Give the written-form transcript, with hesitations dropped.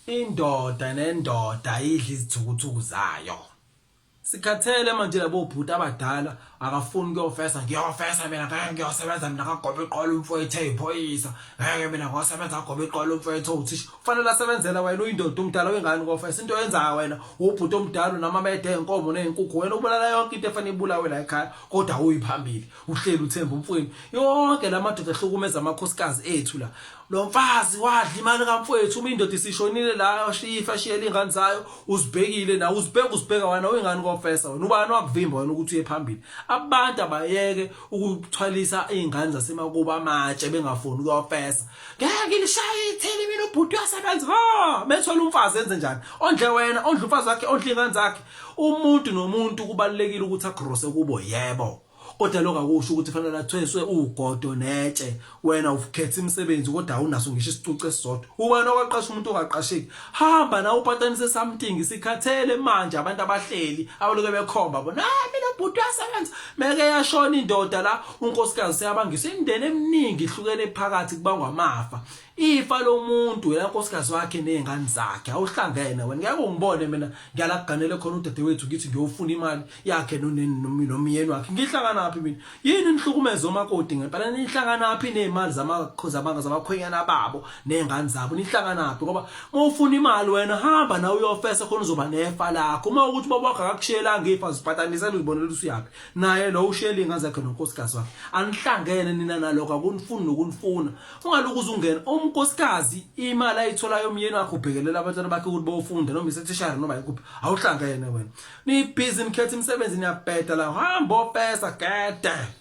Indoda nendoda ayidli izithukuthuku zayo. Sikhathele manje labo bhuti abadala akafuni ukuyofesa ngiyofesa mina ngeke ngiyosebenza mina kagobe iqolo umfowethu eyiphoyisa ngeke mina ngosebenza kagobe iqolo umfowethu uthisha kufanele asebenzela wena uyindoda umdala wengane ngofesa into yenzayo wena ubhuti omdala namamede enkomo nezinkukhu wena ubulala yonke into efanele ibulawe la ekhaya kodwa uyiphambili uhleli uthemba umfweni yonke lamadoda ehlukumeza amakhosikazi ethu la lo mfazi wadla imali kamfowethu uma indoda isishonile la ashifa ashiyela ingane zayo uzibhekile na uzibheka wena uyingane ngofesa wena ubani wakuvimba wena ukuthi uye phambili abantu abayeke ukuthwalisa izingane zasemakuba amatshe bengafuni ukuyofesa ngeke lishaye itheli mina ubhuti uyasebenza bethola umfazi enze njani ondle wena ondle umfazi wakhe ondle ingane zakhe umuntu nomuntu kubalekile ukuthi agrose kubo yebo kodwa lokho akusho ukuthi fanele athweswe ugodo netshe wena ukhetha imisebenzi kodwa awunaso ngisho isicucu esisodwa ubani oqashqa umuntu ongaqashiki hamba na upatanise something sikhathele manje abantu abahleli abaloke bekhomba bona mina ubhuti uyasebenza meke yashona indoda la unkosikazi seyabangisa imindeni eminingi ihlukene phakathi kubangwa amafa ifa lomuntu yena unkosikazi wakhe nezingane zakhe awuhlangene wena ngeke ungibone mina ngiyalaganele khona udadewethu ngithi ngiyofuna imali yakhe nomyeni wakhe ngihlangana naphi mina yini nihlukumeza umakoti ngempela nihlangana naphi nezimali zamakhwenyana babo nezingane zabo nihlangana naphi ngoba mawufuna imali wena hamba na uyofesa khona uzoba nefa lakho uma ukuthi baba wakhe akakushiyela ngefa zipatanisela uzibonela usuyaphi naye lo ushiyela ingane zakhe nonkosikazi wakhe anihlangene nina nalokho akunifuni nokunifuna ungaluku uzungena unkosikazi imali ayitholayo umyeni wakhe ubhekelela abantwana bakhe ukuthi bawufunda noma isetishara noma ikuphi awuhlangene wena ni busy nikhetha imisebenzi niyabheda la hamba ofesa gede